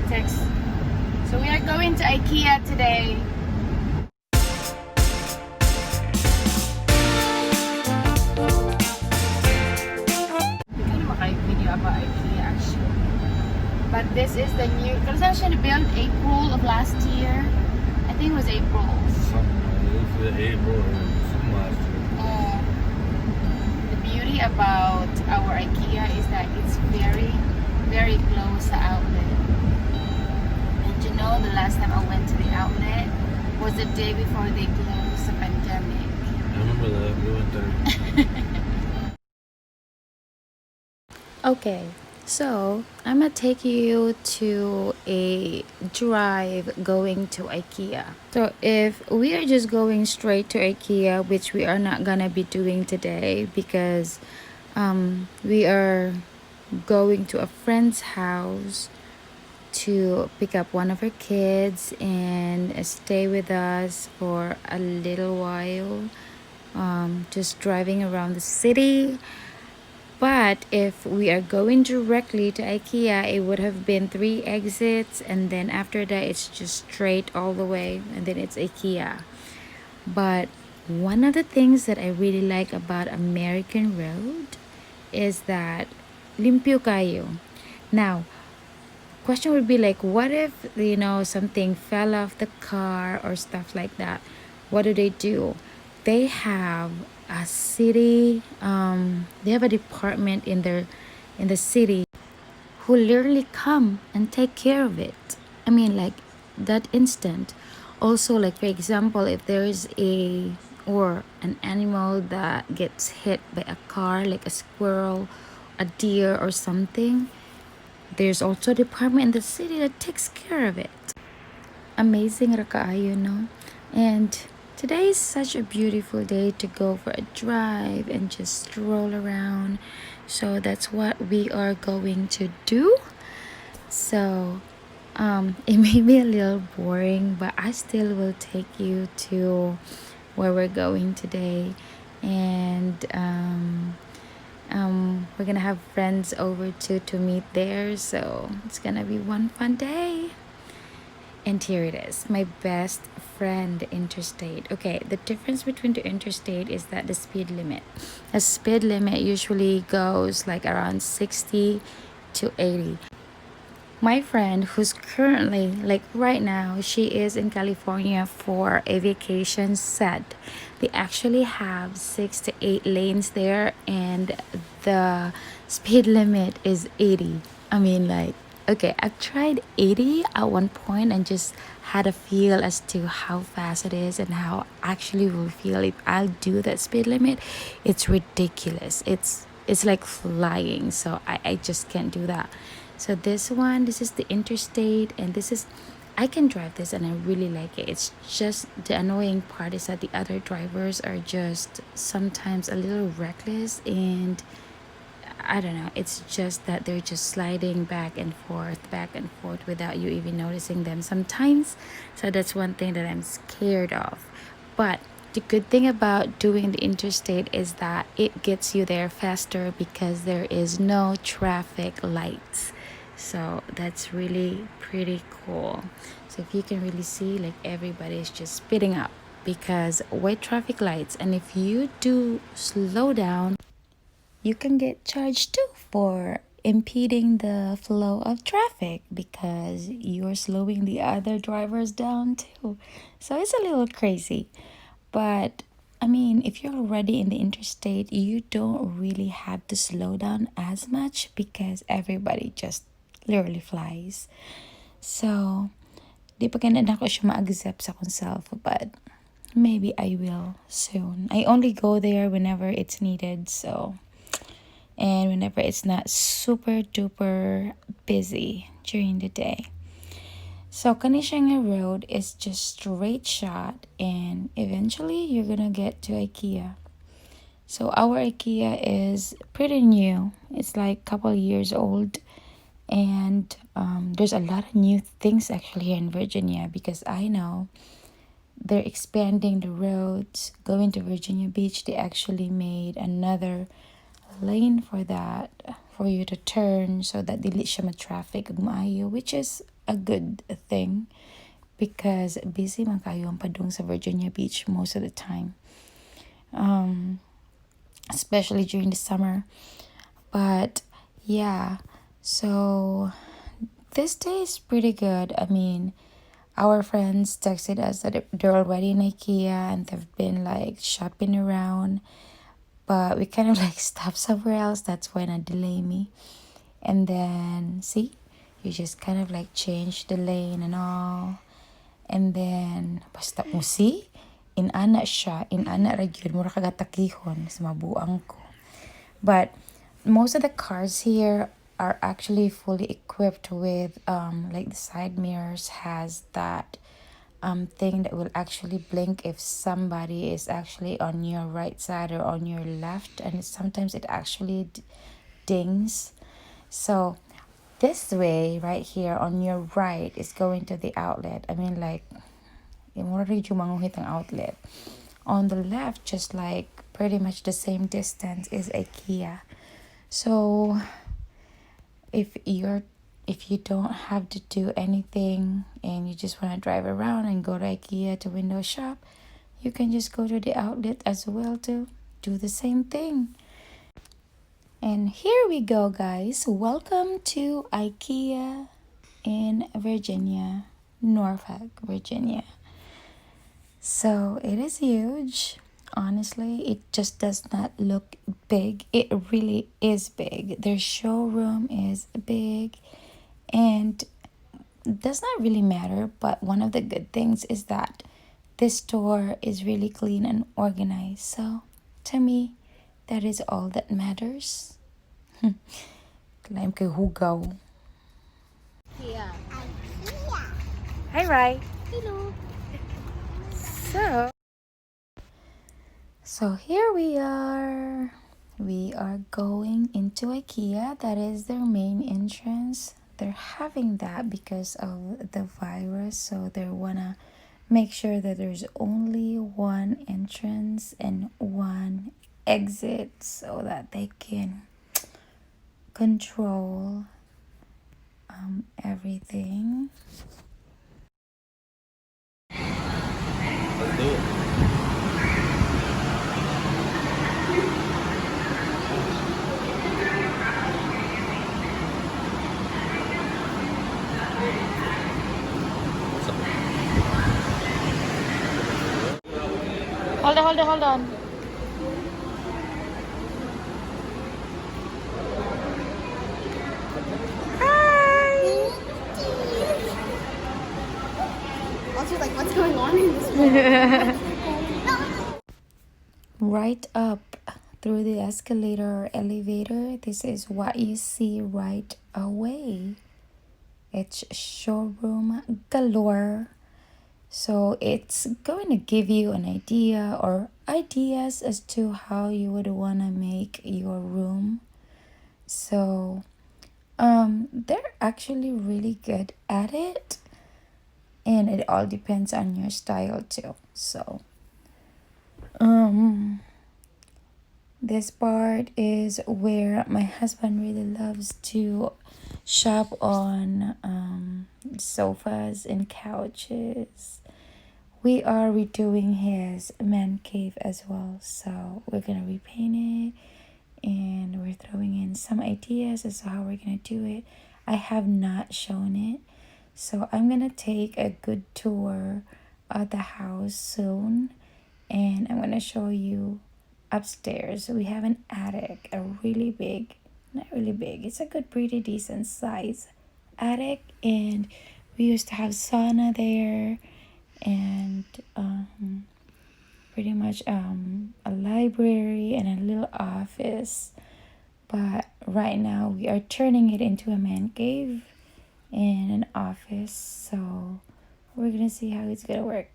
text. So we are going to IKEA today. We can make a video about IKEA actually. But this is the new, because actually built April of last year. I think it was April. April or something last year. The beauty about our IKEA is that it's very, very close to outlet. And you know, the last time I went to the outlet was the day before they closed the pandemic. I remember that. We went there. Okay, so I'm gonna take you to a drive going to IKEA. So if we are just going straight to IKEA, which we are not gonna be doing today because we are going to a friend's house to pick up one of her kids and stay with us for a little while, just driving around the city. But if we are going directly to IKEA, it would have been 3 exits, and then after that it's just straight all the way, and then it's IKEA. But one of the things that I really like about American Road is that limpyo kayo. Now, question would be like, what if, something fell off the car or stuff like that? What do? They have a city, they have a department in the city who literally come and take care of it. I mean, like that instant. Also, like for example, if there's an animal that gets hit by a car, like a squirrel, a deer or something, there's also a department in the city that takes care of it. Amazing ra kaayo, no? And today is such a beautiful day to go for a drive and just stroll around. So that's what we are going to do. So it may be a little boring, but I still will take you to where we're going today. And we're gonna have friends over to meet there, so it's gonna be one fun day. And here it is, my best friend, Interstate. Okay, the difference between the Interstate is that the speed limit. The speed limit usually goes like around 60 to 80. My friend, who's currently, like right now, she is in California for a vacation, said they actually have 6 to 8 lanes there, and the speed limit is 80. I mean, like, okay, I've tried 80 at one point and just had a feel as to how fast it is and how actually will feel if I'll do that speed limit. It's ridiculous. It's like flying, so I just can't do that. So this is the Interstate, and I can drive this and I really like it. It's just the annoying part is that the other drivers are just sometimes a little reckless, and I don't know, it's just that they're just sliding back and forth without you even noticing them sometimes. So that's one thing that I'm scared of. But the good thing about doing the Interstate is that it gets you there faster because there is no traffic lights. So that's really pretty cool. So if you can really see, like everybody is just speeding up because white traffic lights, and if you do slow down, you can get charged too for impeding the flow of traffic because you're slowing the other drivers down too. So it's a little crazy. But I mean, if you're already in the Interstate, you don't really have to slow down as much because everybody just literally flies. So, di pa kaya na ako siya ma-accept sa akong self, but maybe I will soon. I only go there whenever it's needed, so, and whenever it's not super duper busy during the day. So Kanishanga Road is just straight shot, and eventually you're gonna get to IKEA. So our IKEA is pretty new. It's like a couple years old, and there's a lot of new things actually here in Virginia because I know they're expanding the roads going to Virginia Beach. They actually made another lane for that, for you to turn so that dili siya ma-traffic ug maayo, which is a good thing because busy man kayo ang padung sa Virginia Beach most of the time. Especially during the summer. But yeah, so this day is pretty good. I mean, our friends texted us that they're already in IKEA and they've been like shopping around, but we kind of like stopped somewhere else. That's why not delay me. And then see, you just kind of like change the lane and all. And then basta mo see, in ana siya, in ana ra gyud mura kagatakihon sa mabuang ko. But most of the cars here are actually fully equipped with like the side mirrors has that thing that will actually blink if somebody is actually on your right side or on your left, and sometimes it actually dings. So this way right here on your right is going to the outlet. I mean, like manguhit ang outlet. On the left, just like pretty much the same distance, is IKEA. So if you don't have to do anything and you just want to drive around and go to IKEA to window shop, you can just go to the outlet as well to do the same thing. And here we go, guys. Welcome to IKEA in Virginia, Norfolk, Virginia. So it is huge. Honestly, it just does not look big. It really is big. Their showroom is big and does not really matter, but one of the good things is that this store is really clean and organized. So to me, that is all that matters. Claim kay hugaw. Yeah. Hi, Rai. Hello. So here we are. We are going into IKEA. That is their main entrance. They're having that because of the virus, so they wanna make sure that there's only one entrance and one exit so that they can control everything. Let's do it. Hold on. Also, like, what's going on in this room? Right up through the escalator or elevator, this is what you see right away. It's showroom galore. So it's going to give you an idea or ideas as to how you would want to make your room. So they're actually really good at it, and it all depends on your style too. So this part is where my husband really loves to shop on sofas and couches. We are redoing his man cave as well, so we're gonna repaint it and we're throwing in some ideas as to how we're gonna do it. I have not shown it, so I'm gonna take a good tour of the house soon, and I'm gonna show you upstairs. We have an attic, a really big, not really big, it's a good pretty decent size attic, and we used to have sauna there and pretty much a library and a little office. But right now we are turning it into a man cave and an office, so we're gonna see how it's gonna work.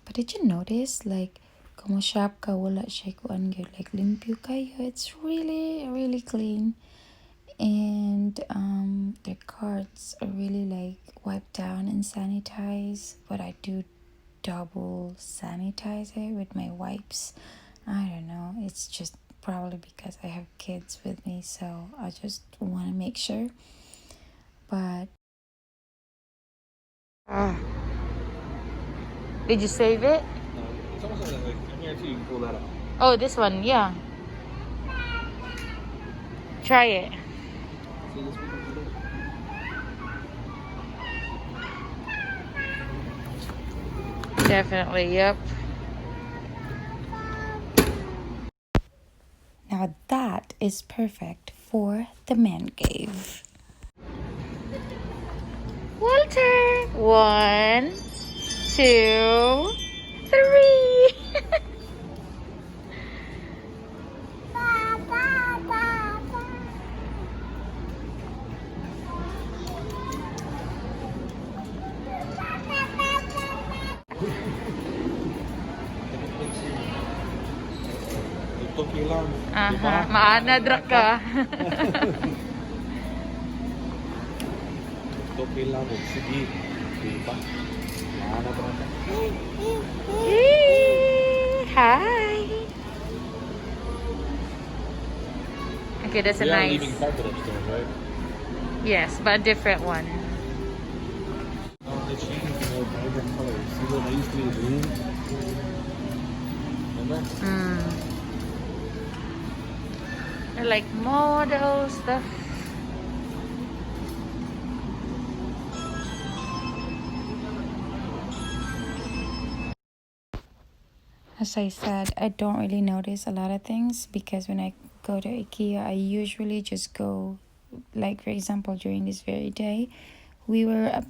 But did you notice, like, como shop ka wala siya kuan gyud, like limpyo kayo. It's really clean, and their carts are really like wiped down and sanitized, but I do double sanitize it with my wipes. I don't know, it's just probably because I have kids with me, so I just want to make sure. But Ah. Did you save it? It's almost like I guarantee you can pull that out. Oh, this one, yeah. Try it. See this one? Definitely, yep. Now that is perfect for the man cave. Walter! 1, 2, 3. Okay lang. Aha, maana dra ka. Okay lang. Sige. Diba? Maana ba ka? Hey, hi. Okay, that's a We are nice. leaving carpet upstairs, right? Yes, but a different one. They changed to more vibrant colors. See what I used to be green? Remember? I like model stuff. As I said, I don't really notice a lot of things because when I go to IKEA, I usually just go, like for example, during this very day, we were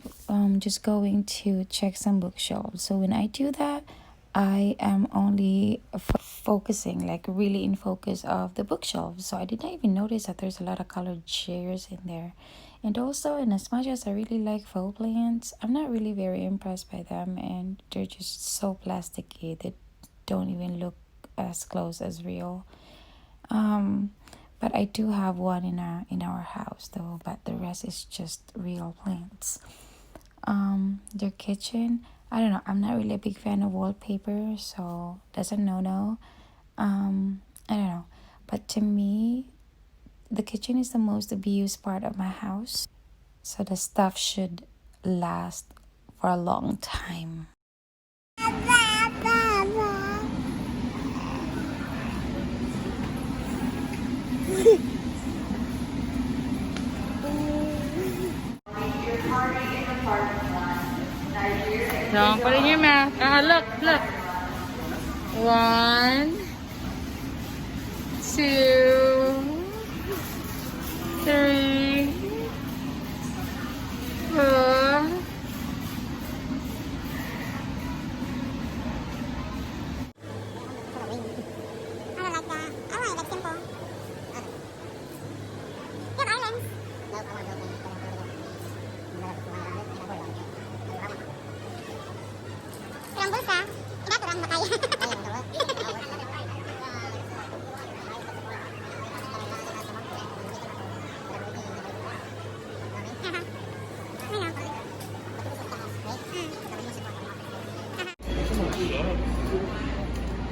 just going to check some bookshelves. So when I do that, I am only focusing, like really in focus of the bookshelves. So I did not even notice that there's a lot of colored chairs in there. And also, in as much as I really like faux plants, I'm not really very impressed by them, and they're just so plasticky that don't even look as close as real. But I do have one in our house though, but the rest is just real plants. Their kitchen, I don't know, I'm not really a big fan of wallpaper, so that's a no-no. I don't know, but to me, the kitchen is the most abused part of my house, so the stuff should last for a long time. Don't put it in your mouth. Look, look. 1, 2, 3, 4.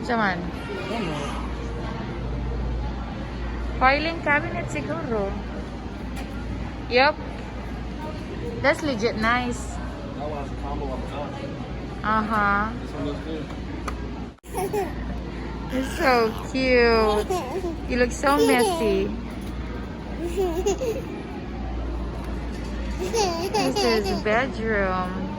Saman? Filing cabinet siguro. Yup. That's legit nice. That one has a combo up top. Uh-huh. This one looks good. You're so cute. You look so messy. This is a bedroom.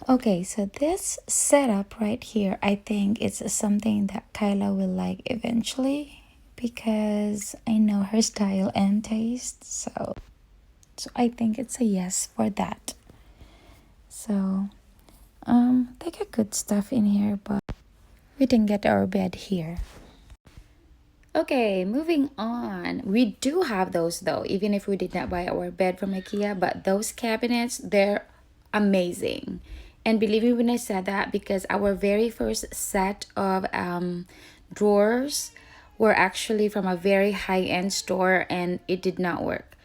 Okay, so this setup right here, I think it's something that Kyla will like eventually because I know her style and taste. So I think it's a yes for that. So, they got good stuff in here, but we didn't get our bed here. Okay, moving on. We do have those though, even if we did not buy our bed from IKEA, but those cabinets, they're amazing. And believe me when I said that, because our very first set of drawers were actually from a very high-end store and it did not work.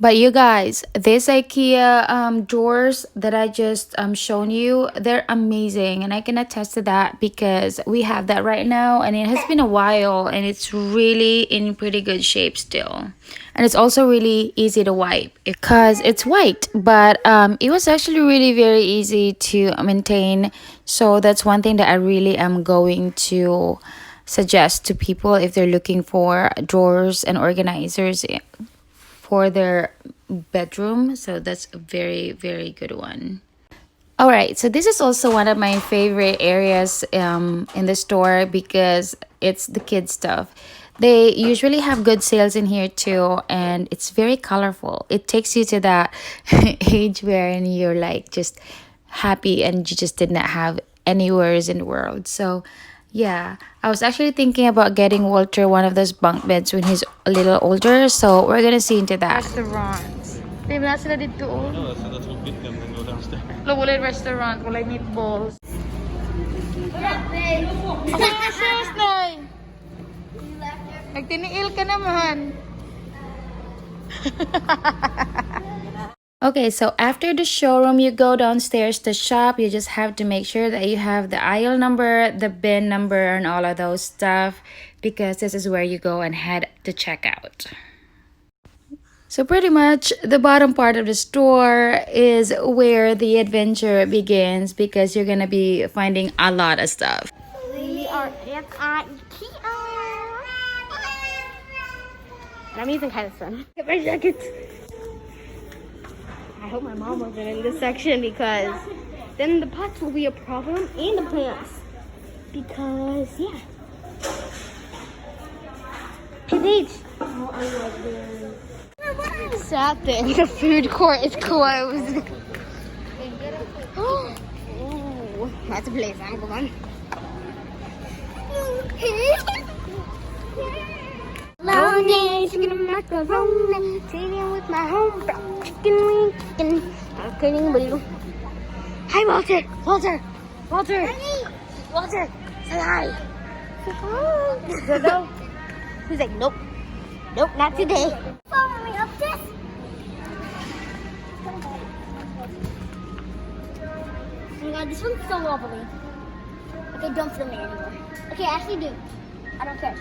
But you guys, this IKEA drawers that I just shown you, they're amazing, and I can attest to that because we have that right now, and it has been a while, and it's really in pretty good shape still. And it's also really easy to wipe because it's white, but it was actually really very easy to maintain. So that's one thing that I really am going to suggest to people if they're looking for drawers and organizers for their bedroom. So that's a very, very good one. All right, so this is also one of my favorite areas in the store because it's the kids stuff. They usually have good sales in here too, and it's very colorful. It takes you to that age wherein you're like just happy and you just did not have any worries in the world. So yeah, I was actually thinking about getting Walter one of those bunk beds when he's a little older. So we're gonna see into that. Restaurants. Di ba sila dito? No, that's what beat them and go downstairs. Walay restaurant, walay meatballs. Okay, sis, Nay. Nagtiniil ka naman. Okay, so after the showroom, you go downstairs to shop. You just have to make sure that you have the aisle number, the bin number, and all of those stuff because this is where you go and head to checkout. So pretty much the bottom part of the store is where the adventure begins because you're gonna be finding a lot of stuff. We are at IKEA. And I'm using kind of sun. Get my jacket. I hope my mom wasn't in this section because then the pots will be a problem and the plants. Because, yeah. Hey, oh, I love this. Sad thing, the food court is closed. Ooh, that's a place I'm going. Long day, chicken and macaroni, sitting with my home chicken wing, chicken. I'm kidding, blue. Hi, Walter. Walter. Walter. Walter. Say hi. Say hi. No. He's like, nope. Nope, not today. Follow me up this. Oh my god, this one's so wobbly. Okay, don't film me anymore. Okay, actually do. I don't care.